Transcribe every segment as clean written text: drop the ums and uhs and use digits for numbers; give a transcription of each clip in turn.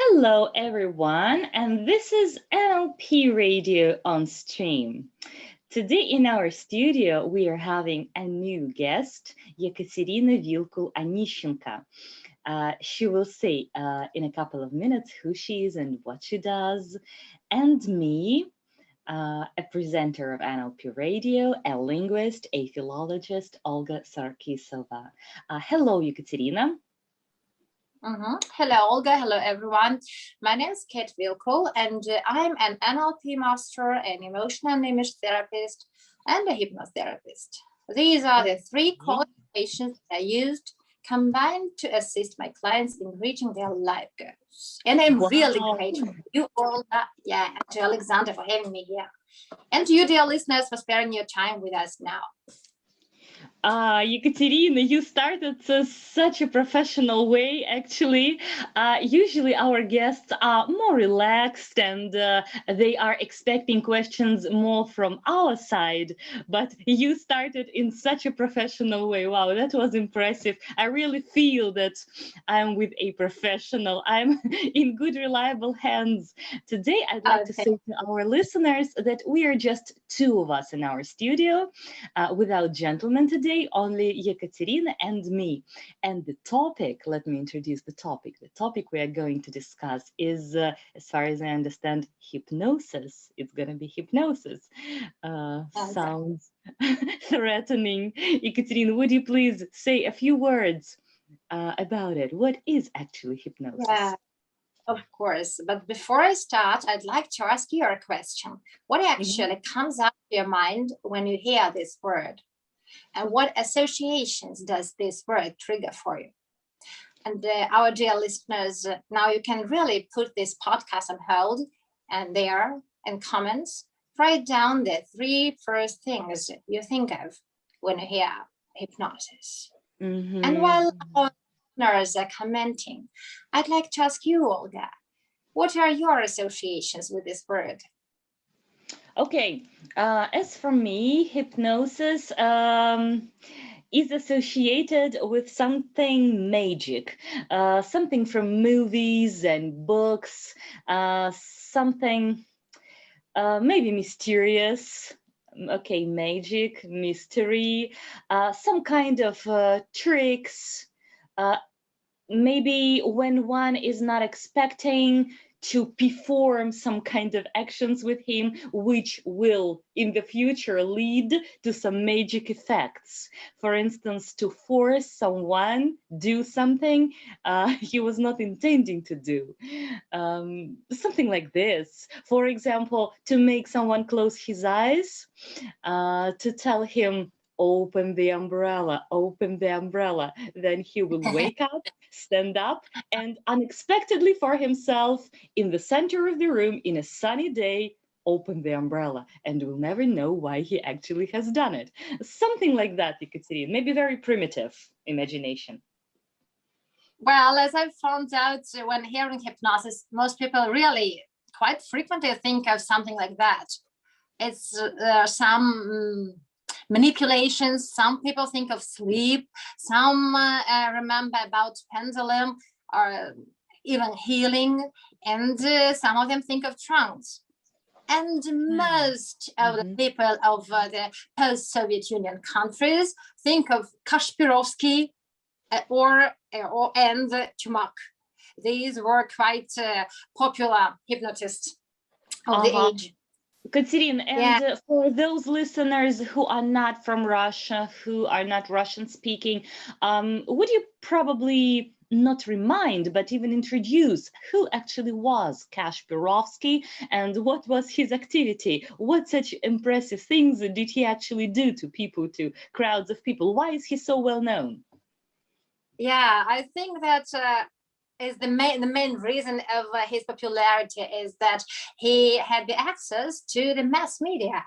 Hello, everyone, and this is NLP Radio on stream. Today in our studio, we are having a new guest, Catherine Vilkul Anishchenko. She will say in a couple of minutes who she is and what she does, and me, a presenter of NLP Radio, a linguist, a philologist, Olga Sarkisova. Hello, Ekaterina. Hello, Olga. Hello, everyone. My name is Catherine Vilkul, and I'm an NLP master, an emotional image therapist, and a hypnotherapist. These are the three qualifications I used combined to assist my clients in reaching their life goals. And I'm really grateful to you, Olga, and to Alexander for having me here. And to you, dear listeners, for sparing your time with us now. Ekaterina, you started such a professional way, actually. Usually our guests are more relaxed and they are expecting questions more from our side, but you started in such a professional way. Wow, that was impressive. I really feel that I'm with a professional. I'm in good, reliable hands. Today, I'd like to say to our listeners that we are just two of us in our studio without gentlemen today. Only Ekaterina and me. And the topic, let me introduce the topic. The topic we are going to discuss is, as far as I understand, hypnosis. It's going to be hypnosis. Sounds threatening. Ekaterina, would you please say a few words about it? What is actually hypnosis? Yeah. Of course, but before I start, I'd like to ask you a question. What actually comes up to your mind when you hear this word? And what associations does this word trigger for you? And our dear listeners, now you can really put this podcast on hold and there in comments, write down the three first things you think of when you hear hypnosis. And while our listeners are commenting, I'd like to ask you, Olga, what are your associations with this word? Okay, as for me, hypnosis is associated with something magic, something from movies and books, something maybe mysterious. Okay, magic, mystery, some kind of tricks. Maybe when one is not expecting to perform some kind of actions with him, which will in the future lead to some magic effects. For instance, to force someone do something he was not intending to do. Something like this. For example, to make someone close his eyes, to tell him, open the umbrella, then he will wake up, stand up, and unexpectedly for himself, in the center of the room, in a sunny day, open the umbrella, and will never know why he actually has done it. Something like that, you could see. Maybe very primitive imagination. Well, as I found out when hearing hypnosis, most people really quite frequently think of something like that. It's some manipulations. Some people think of sleep. Some remember about pendulum or even healing, and some of them think of trance. And most of the people of the post-Soviet Union countries think of Kashpirovsky and Chumak. These were quite popular hypnotists of the age. Katerin, and for those listeners who are not from Russia, who are not Russian speaking, would you probably not remind, but even introduce who actually was Kashpirovsky and what was his activity? What such impressive things did he actually do to people, to crowds of people? Why is he so well known? Yeah, I think that is the main reason of his popularity is that he had the access to the mass media.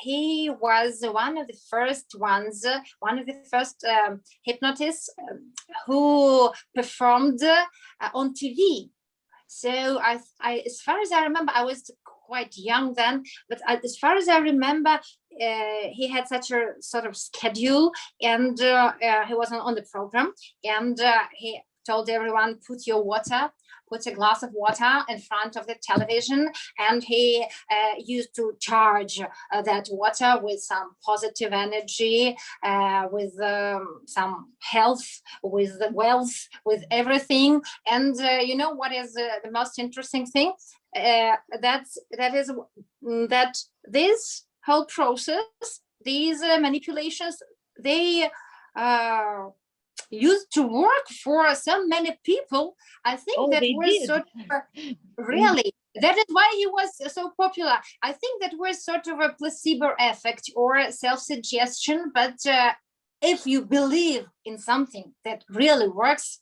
He was one of the first hypnotists who performed on TV. So I, as far as I remember, I was quite young then, but as far as I remember, he had such a sort of schedule, and he was on the program, and he told everyone, put a glass of water in front of the television, and he used to charge that water with some positive energy, with some health, with wealth, with everything. And you know what is the most interesting thing? That this whole process, these manipulations, they used to work for so many people. I think that was did. sort of really, that is why he was so popular. I think that was sort of a placebo effect or self-suggestion. But if you believe in something that really works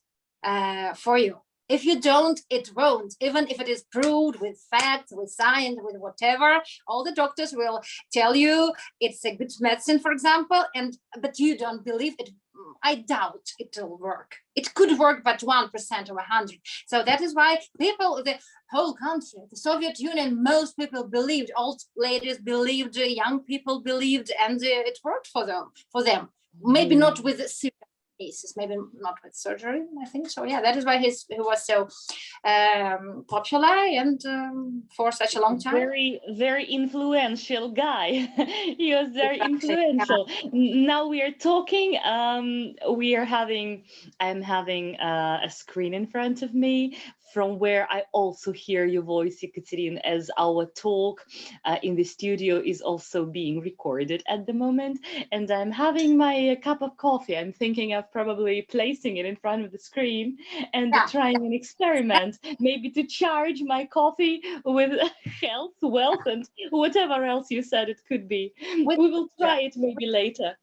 for you, if you don't, it won't. Even if it is proved with facts, with science, with whatever, all the doctors will tell you it's a good medicine, for example, but you don't believe it. I doubt it will work. It could work, but 1% of 100. So that is why people, the whole country, the Soviet Union, most people believed, old ladies believed, young people believed, and it worked for them. Maybe not with serious cases, maybe not with surgery, I think so. Yeah, that is why he was so popular and for such a long time. Very, very influential guy. He was very influential. Now we are talking. I'm having a screen in front of me from where I also hear your voice, Ekaterina, as our talk in the studio is also being recorded at the moment. And I'm having my cup of coffee. I'm thinking of probably placing it in front of the screen and trying an experiment, maybe to charge my coffee with health, wealth, and whatever else you said it could be. We will try it maybe later.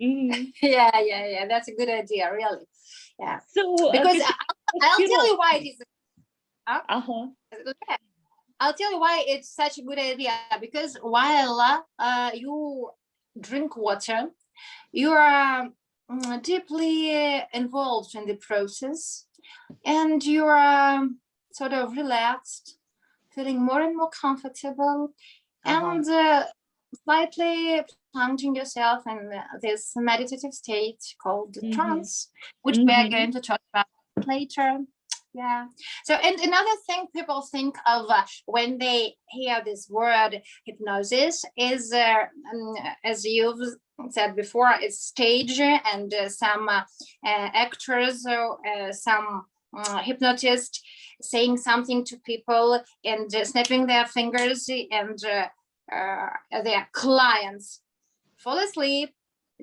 Yeah. That's a good idea, really. Yeah. So because I'll tell you why it is. I'll tell you why it's such a good idea. Because while you drink water, you are deeply involved in the process, and you are sort of relaxed, feeling more and more comfortable, and slightly plunging yourself in this meditative state called trance, which we are going to talk about later. Yeah. So, and another thing people think of when they hear this word hypnosis is, as you've said before, it's stage and some actors or some hypnotist saying something to people and snapping their fingers, and their clients fall asleep,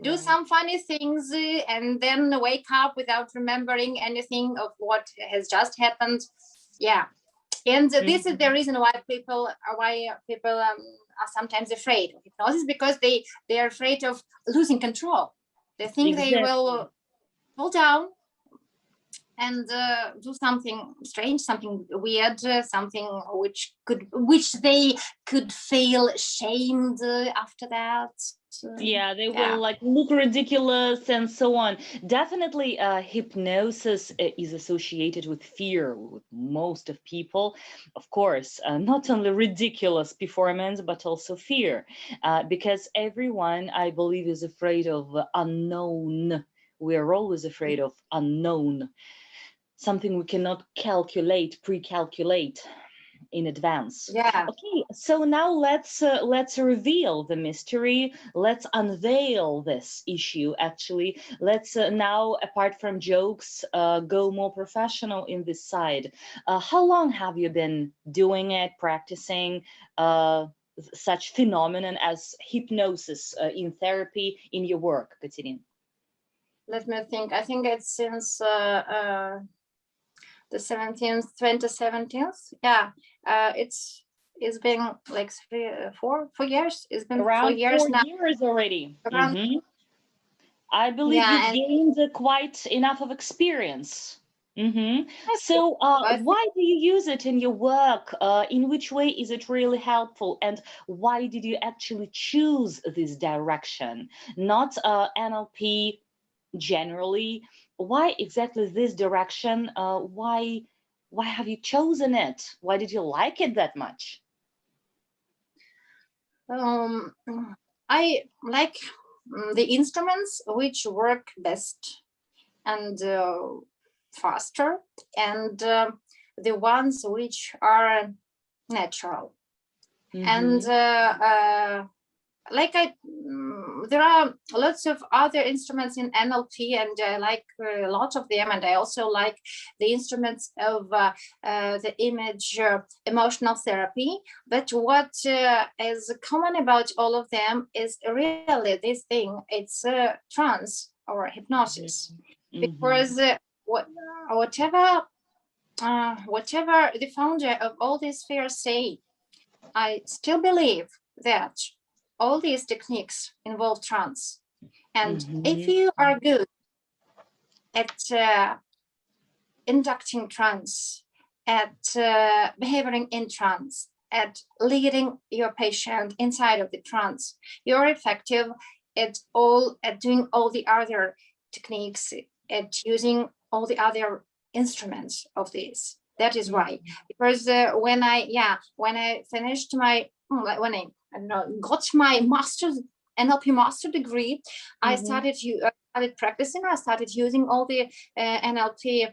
do some funny things, and then wake up without remembering anything of what has just happened. Yeah. And this is the reason why people are sometimes afraid of hypnosis, because they are afraid of losing control. They think they will fall down and do something strange, something weird, something which they could feel shamed after that. Yeah, they will like look ridiculous and so on. Definitely hypnosis is associated with fear with most of people. Of course, not only ridiculous performance, but also fear, because everyone, I believe, is afraid of unknown. We're always afraid of unknown, something we cannot pre-calculate in advance. Yeah. Okay, so now let's reveal the mystery. Let's unveil this issue. Actually, let's now, apart from jokes, go more professional in this side. How long have you been doing it, practicing such phenomenon as hypnosis in therapy in your work, Katerina? Let me think. I think it's since the 2017. Yeah, it's been like 4 years. It's been around 4 years now. 4 years already. Around, I believe you gained quite enough of experience. So why do you use it in your work? In which way is it really helpful? And why did you actually choose this direction? Not NLP generally. Why exactly this direction? Why have you chosen it? Why did you like it that much? I like the instruments which work best, and faster, and the ones which are natural. And there are lots of other instruments in NLP, and I like a lot of them. And I also like the instruments of the image emotional therapy. But what is common about all of them is really this thing. It's trance or hypnosis, because whatever the founder of all these spheres say, I still believe that all these techniques involve trance. And if you are good at inducting trance, at behaving in trance, at leading your patient inside of the trance, you're effective at doing all the other techniques, at using all the other instruments of this. That is why, because when I finished my got my master's NLP master degree, I started practicing. I started using all the NLP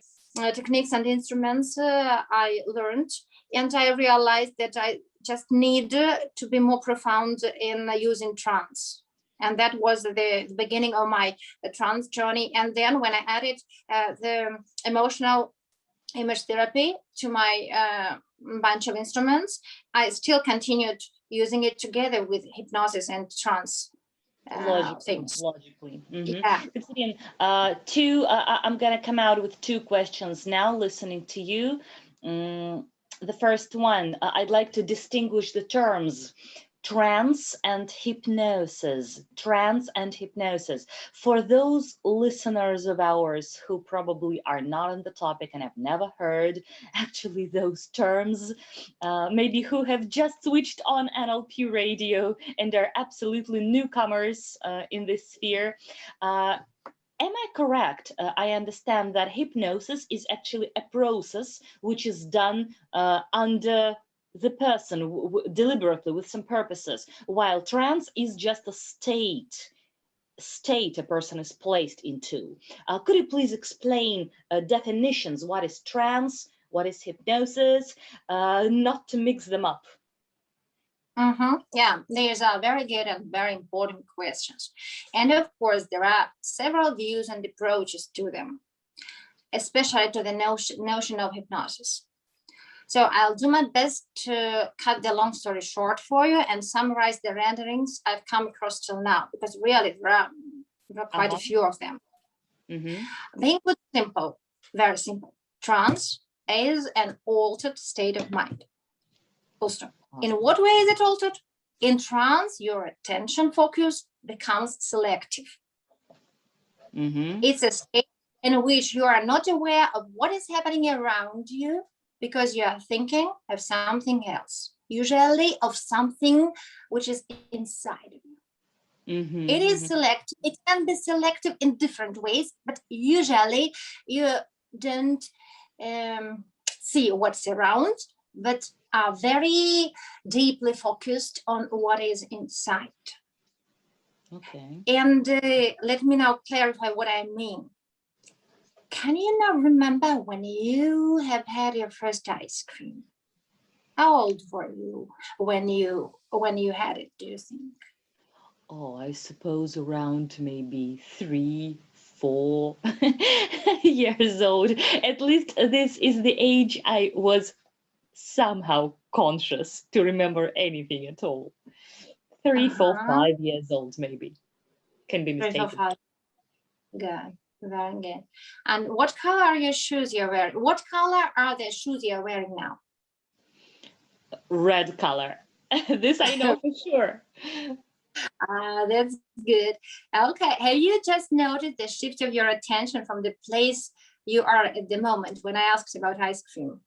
techniques and instruments I learned, and I realized that I just need to be more profound in using trance. And that was the beginning of my trance journey. And then when I added the emotional image therapy to my bunch of instruments, I still continued using it together with hypnosis and trance things. Logically. Yeah. Catherine, I'm going to come out with two questions now, listening to you. The first one, I'd like to distinguish the terms trance and hypnosis. Trance and hypnosis. For those listeners of ours who probably are not on the topic and have never heard actually those terms, maybe who have just switched on NLP radio and are absolutely newcomers in this sphere, am I correct? I understand that hypnosis is actually a process which is done under the person deliberately with some purposes, while trance is just a state a person is placed into. Could you please explain definitions? What is trance? What is hypnosis? Not to mix them up. Yeah, these are very good and very important questions. And of course, there are several views and approaches to them, especially to the notion of hypnosis. So I'll do my best to cut the long story short for you and summarize the renderings I've come across till now, because really there are quite a few of them. Being put simple, very simple, trance is an altered state of mind. Full stop. In what way is it altered? In trance, your attention focus becomes selective. It's a state in which you are not aware of what is happening around you, because you are thinking of something else, usually of something which is inside of you. It is selective. It can be selective in different ways, but usually you don't see what's around, but are very deeply focused on what is inside. Okay. And let me now clarify what I mean. Can you now remember when you have had your first ice cream? How old were you when you had it, do you think? Oh, I suppose around maybe 3, 4 years old. At least this is the age I was somehow conscious to remember anything at all. 3, 4, 5 years old, maybe. Can be mistaken. 3, 4, 5. Good. Very good. And what color are your shoes you're wearing? What color are the shoes you're wearing now? Red color. This I know for sure. That's good. Okay. Have you just noted the shift of your attention from the place you are at the moment when I asked about ice cream?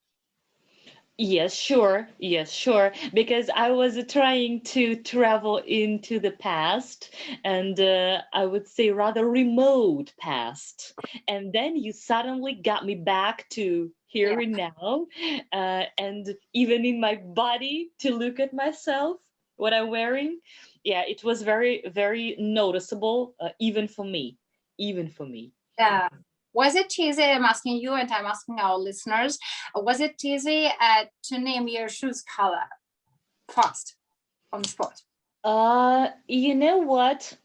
Yes, sure. Yes, sure. Because I was trying to travel into the past, and I would say rather remote past. And then you suddenly got me back to here and now, and even in my body to look at myself, what I'm wearing. Yeah, it was very, very noticeable, even for me. Even for me. Yeah. Was it easy? I'm asking you, and I'm asking our listeners. Was it easy to name your shoes color fast on the spot? You know what?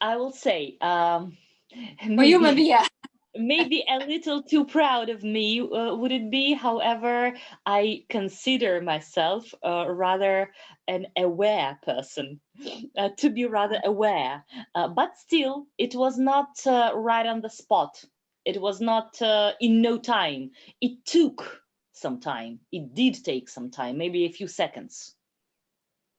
I will say, For you, maybe, yeah. maybe a little too proud of me would it be. However, I consider myself rather an aware person, to be rather aware. But still, it was not right on the spot. It was not in no time. It took some time. It did take some time, maybe a few seconds.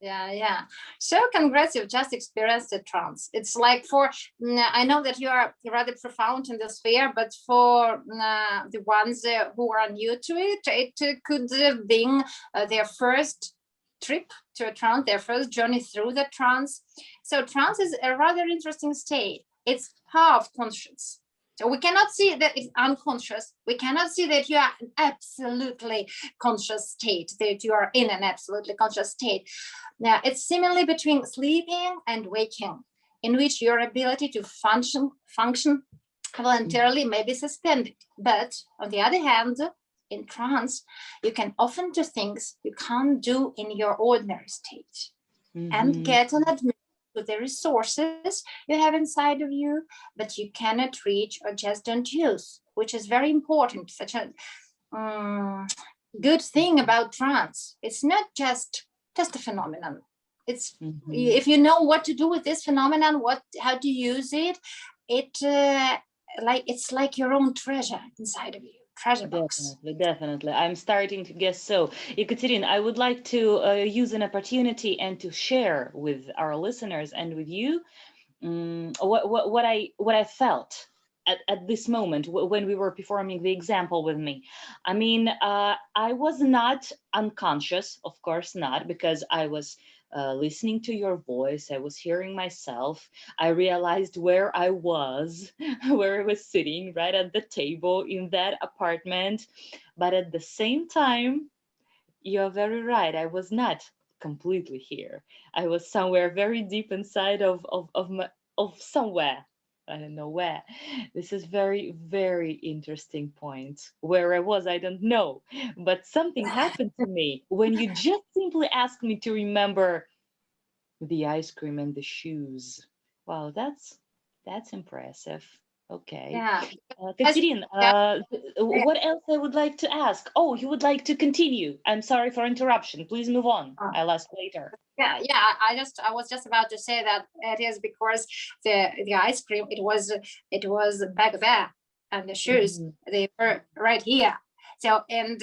Yeah. So congrats, you've just experienced a trance. It's like I know that you are rather profound in the sphere, but for the ones who are new to it, it could have been their first trip to a trance, their first journey through the trance. So trance is a rather interesting state. It's half conscious. So we cannot see that it's unconscious. We cannot see that you are an absolutely conscious state, that you are in an absolutely conscious state. Now, it's similarly between sleeping and waking, in which your ability to function voluntarily may be suspended. But on the other hand, in trance, you can often do things you can't do in your ordinary state, and get an admission to the resources you have inside of you, but you cannot reach or just don't use, which is very important. Such a good thing about trance. It's not just a phenomenon. It's if you know what to do with this phenomenon, how to use it, it's like your own treasure inside of you. Treasure box. Definitely. I'm starting to guess so. Ekaterina, I would like to use an opportunity and to share with our listeners and with you what I felt at this moment when we were performing the example with me. I mean, I was not unconscious, of course not, because I was listening to your voice. I was hearing myself. I realized where I was, where I was sitting, right at the table in that apartment. But at the same time, you're very right. I was not completely here. I was somewhere very deep inside of somewhere. I don't know where. This is very, very interesting point. Where I was, I don't know. But something happened to me when you just simply asked me to remember the ice cream and the shoes. Wow, that's impressive. Okay. Yeah. Catherine, what else I would like to ask? Oh, you would like to continue. I'm sorry for interruption. Please move on. I'll ask later. Yeah. I was just about to say that it is because the ice cream it was back there, and the shoes they were right here. So and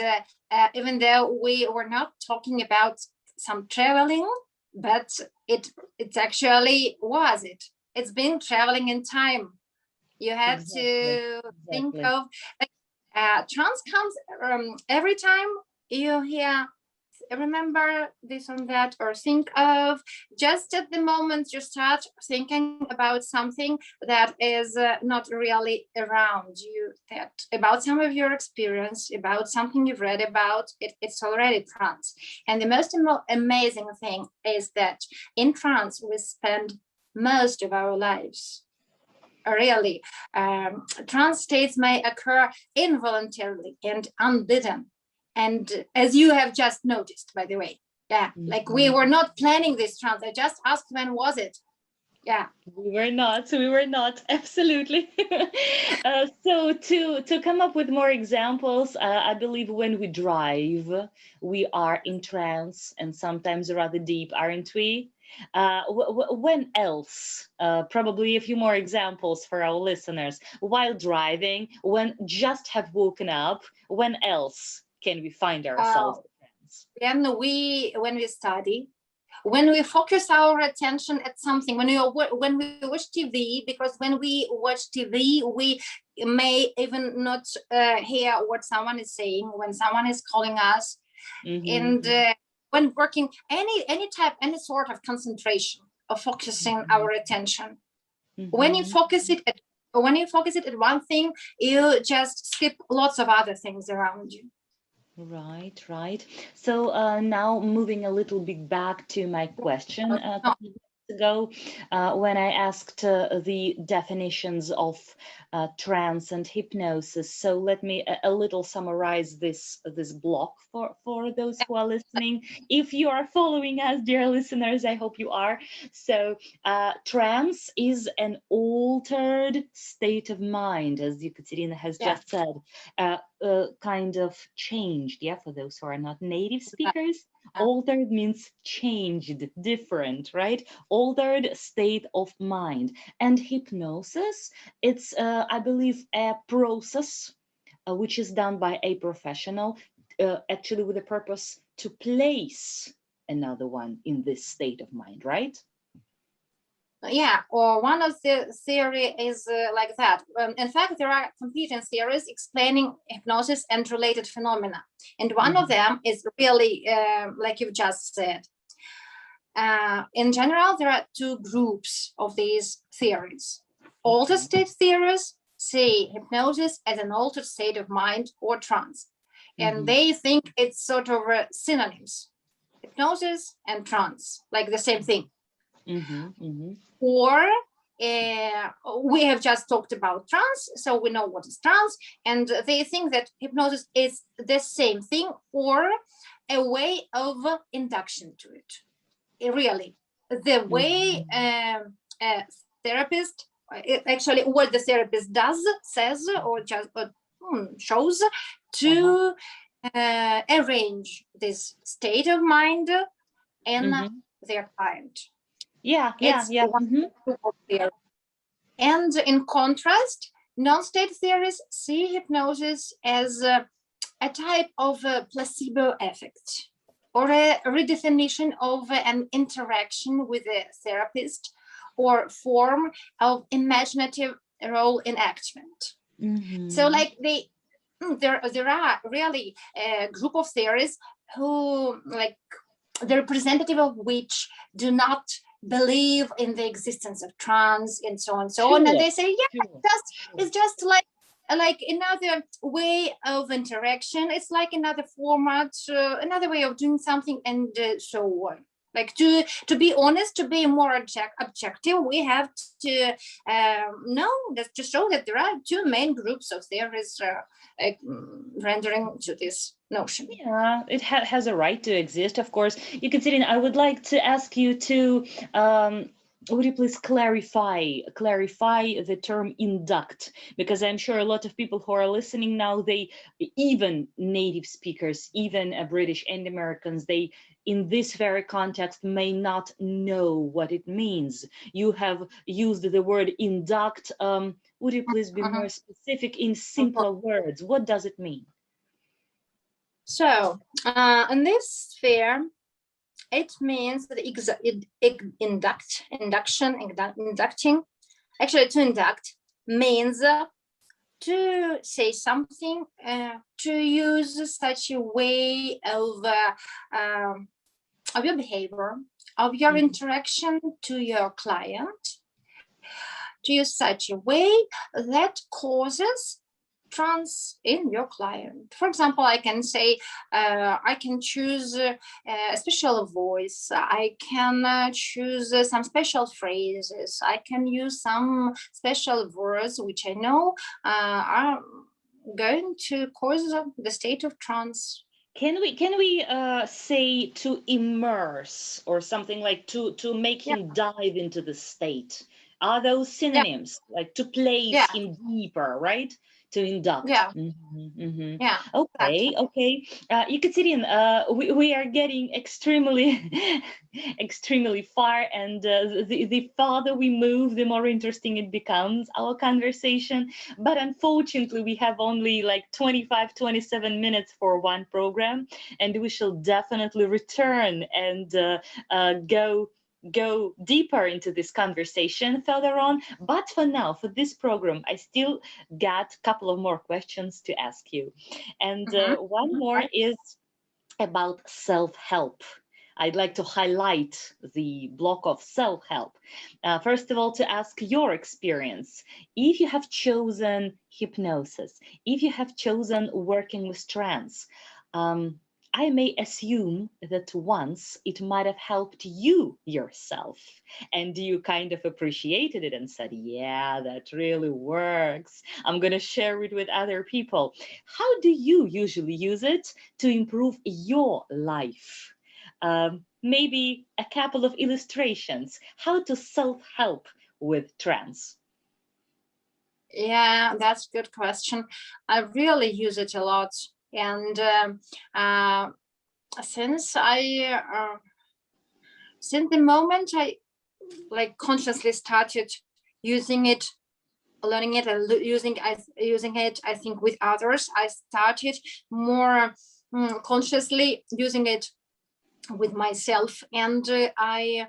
even though we were not talking about some traveling, but it actually was it. It's been traveling in time. You have to think of trance comes every time you hear remember this and that, or think of just at the moment you start thinking about something that is not really around you, that about some of your experience, about something you've read about, it's already trance. And the most amazing thing is that in trance we spend most of our lives. Really, trance states may occur involuntarily and unbidden. And as you have just noticed, by the way, like we were not planning this trance. I just asked when was it? Yeah. We were not, absolutely. So to come up with more examples, I believe when we drive, we are in trance and sometimes rather deep, aren't we? When else? Probably a few more examples for our listeners. While driving, when just have woken up, when else can we find ourselves in trance? When we study, when we focus our attention at something, when we watch TV, because when we watch TV, we may even not hear what someone is saying when someone is calling us, and when working any sort of concentration of focusing our attention, when you focus it at one thing, you just skip lots of other things around you. Right. So now moving a little bit back to my question. ago when I asked the definitions of trance and hypnosis. So let me a little summarize this block for those who are listening. If you are following us, dear listeners, I hope you are. So trance is an altered state of mind, as Ekaterina has just said, kind of changed. Yeah, for those who are not native speakers. Altered means changed, different, right? Altered state of mind. And hypnosis, it's, I believe, a process which is done by a professional, actually with the purpose to place another one in this state of mind, right? Yeah, or one of the theory is like that. In fact, there are competing theories explaining hypnosis and related phenomena. And one of them is really, like you've just said. In general, there are two groups of these theories. Altered state theorists see hypnosis as an altered state of mind or trance. And they think it's sort of synonyms, hypnosis and trance, like the same thing. Or we have just talked about trance, so we know what is trance, and they think that hypnosis is the same thing or a way of induction to it. Really, the way a therapist, actually what the therapist does, says, or just shows to arrange this state of mind in their client. And in contrast, non-state theories see hypnosis as a type of a placebo effect or a redefinition of an interaction with a therapist or form of imaginative role enactment. So like there are really a group of theories who, like, the representative of which do not believe in the existence of trance and so on and so on. And they say, it's just like another way of interaction. It's like another format, another way of doing something, and so on. Like to be honest, to be more objective, we have to know that to show that there are two main groups of theories rendering to this notion. Yeah, it has a right to exist, of course. Ekaterina, I would like to ask you to would you please clarify the term induct, because I'm sure a lot of people who are listening now, they, even native speakers, even British and Americans, they in this very context may not know what it means. You have used the word induct. Would you please be more specific in simpler words? What does it mean? So in this sphere, it means that inducting. Actually, to induct means to say something, to use such a way of your behavior, of your interaction to your client, to use such a way that causes trance in your client. For example, I can say, I can choose a special voice. I can choose some special phrases. I can use some special words which I know are going to cause the state of trance. Can we say to immerse, or something like to make him dive into the state? Are those synonyms, like to place him deeper, right? To induct. Okay, exactly. Okay. Ekaterina, we are getting extremely far, and the farther we move, the more interesting it becomes, our conversation. But unfortunately, we have only like 27 minutes for one program, and we shall definitely return and go deeper into this conversation further on. But for now, for this program, I still got a couple of more questions to ask you. And one more is about self-help. I'd like to highlight the block of self-help. First of all, to ask your experience. If you have chosen hypnosis, if you have chosen working with trance, I may assume that once it might have helped you yourself, and you kind of appreciated it and said, yeah, that really works. I'm going to share it with other people. How do you usually use it to improve your life? Maybe a couple of illustrations, how to self-help with trance. Yeah, that's a good question. I really use it a lot. And since the moment I like consciously started using it, learning it, and using it, I think with others, I started more consciously using it with myself, and I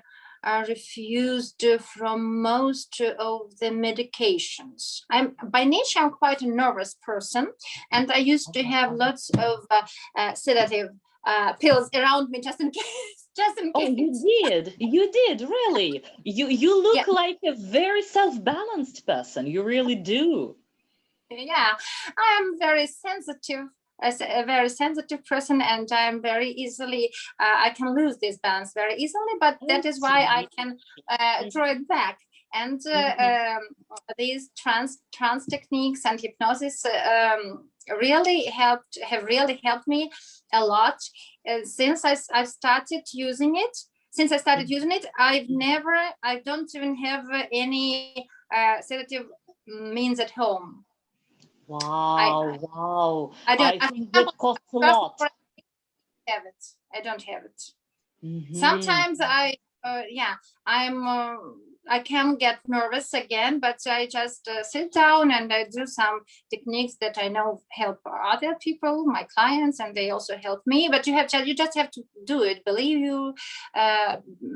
refused from most of the medications. I'm by nature, I'm quite a nervous person, and I used to have lots of sedative pills around me just in case. Just in case. Oh, you did, really. You look like a very self-balanced person. You really do. Yeah, I am very sensitive, as a very sensitive person, and I'm very easily I can lose this balance very easily, but that is why I can draw it back. And these trance techniques and hypnosis have really helped me a lot. Since I started using it, I don't even have any sedative means at home. Wow. I think that costs a lot. I don't have it. Sometimes I can get nervous again, but I just sit down and I do some techniques that I know help other people, my clients, and they also help me. But you just have to do it, believe you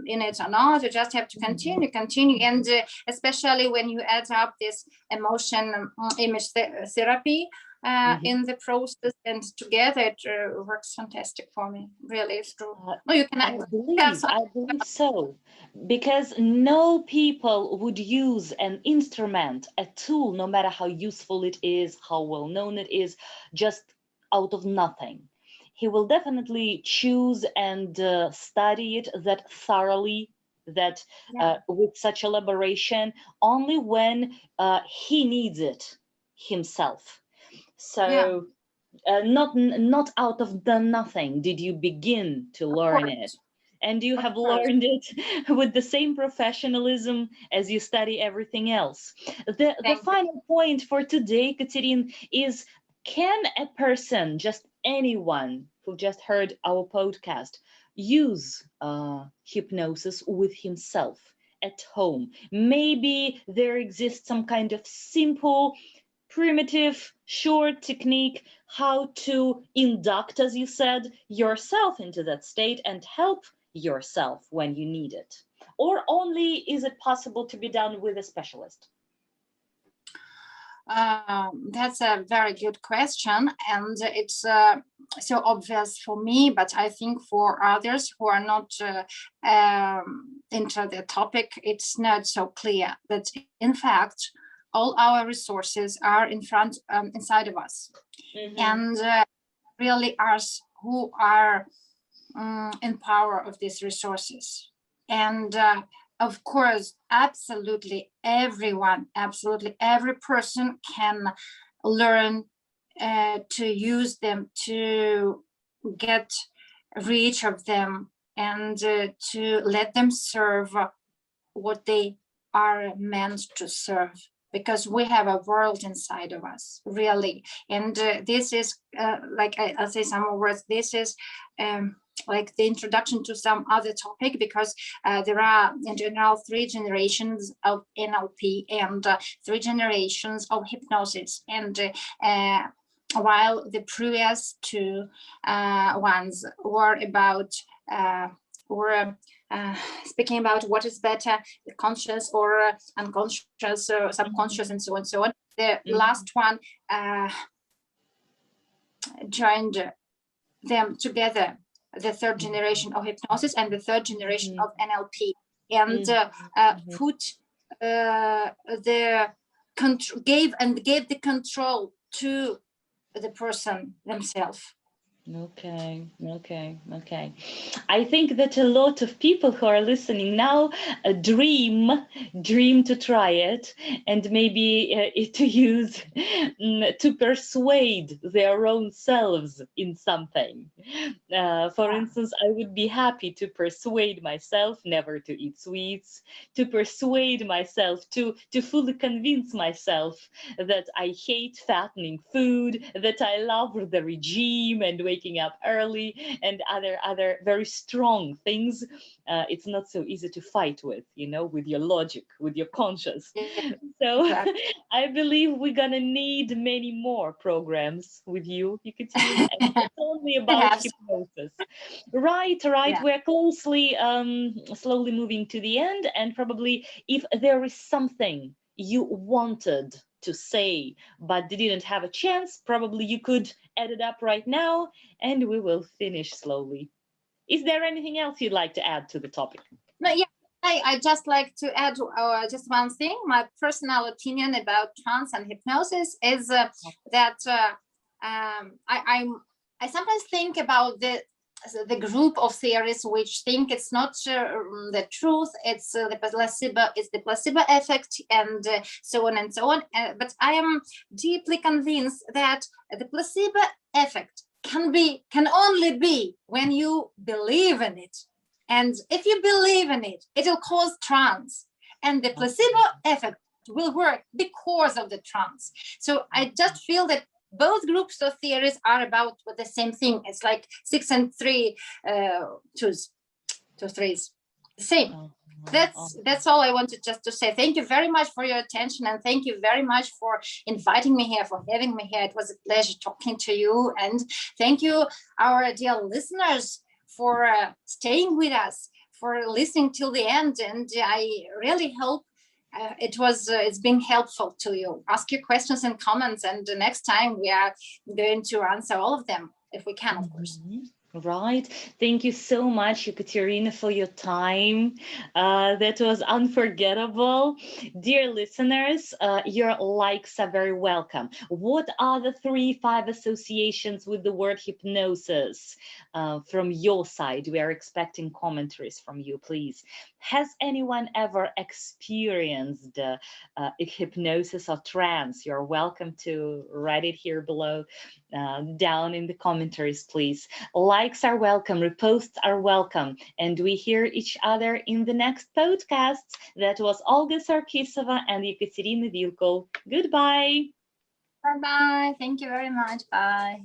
in it or not. You just have to continue, and especially when you add up this emotion image therapy in the process, and together it works fantastic for me. Really, it's true. You can. I believe so, because no people would use an instrument, a tool, no matter how useful it is, how well known it is, just out of nothing. He will definitely choose and study it that thoroughly, that with such elaboration, only when he needs it himself. So not out of the nothing did you begin to learn it, and you have learned it with the same professionalism as you study everything else. The final point for today, Katerine, is, can a person, just anyone who just heard our podcast, use hypnosis with himself at home? Maybe there exists some kind of simple, primitive, short technique how to induct, as you said, yourself into that state and help yourself when you need it? Or only is it possible to be done with a specialist? That's a very good question, and it's so obvious for me, but I think for others who are not into the topic, it's not so clear. But in fact, all our resources are inside of us, and really us who are in power of these resources. And of course, absolutely everyone, absolutely every person can learn to use them, to get reach of them, and to let them serve what they are meant to serve, because we have a world inside of us, really. And this is like I'll say some more words. This is like the introduction to some other topic, because there are in general 3 generations of NLP and 3 generations of hypnosis. And while the previous 2 ones were about speaking about what is better, the conscious or unconscious or subconscious, and so on and so on. The last one joined them together, the 3rd generation of hypnosis and the 3rd generation of NLP, and gave the control to the person themselves. Okay, okay, okay. I think that a lot of people who are listening now dream to try it, and maybe to use to persuade their own selves in something. For Yeah. instance, I would be happy to persuade myself never to eat sweets, to persuade myself to fully convince myself that I hate fattening food, that I love the regime and waking up early and other very strong things. It's not so easy to fight with, with your logic, with your conscience. Yeah, So exactly. I believe we're gonna need many more programs with you, Ekaterina, and it's only about Perhaps. hypnosis. Right, right. Yeah. We're slowly moving to the end, and probably if there is something you wanted to say but didn't have a chance, probably you could add it up right now, and we will finish slowly. Is there anything else you'd like to add to the topic? No, yeah. I just like to add just one thing. My personal opinion about trance and hypnosis is that I sometimes think about the group of theories which think it's not the truth, it's the placebo effect, and so on and so on. But I am deeply convinced that the placebo effect can only be when you believe in it. And if you believe in it, it will cause trance. And the placebo effect will work because of the trance. So I just feel that both groups of theories are about the same thing. It's like 6 and 3 twos, 2 threes. The same. That's all I wanted just to say. Thank you very much for your attention, and thank you very much for inviting me here, for having me here. It was a pleasure talking to you, and thank you, our dear listeners, for staying with us, for listening till the end. And I really hope it's been helpful to you. Ask your questions and comments, and the next time we are going to answer all of them if we can, of course. Right. Thank you so much, Ekaterina, for your time. That was unforgettable. Dear listeners, your likes are very welcome. What are the 3-5 associations with the word hypnosis from your side? We are expecting commentaries from you, please. Has anyone ever experienced hypnosis or trance? You're welcome to write it here below, down in the commentaries, please. Likes are welcome, reposts are welcome, and we hear each other in the next podcasts. That was Olga Sarkisova and Ekaterina Vilkul. Goodbye. Bye-bye. Thank you very much. Bye.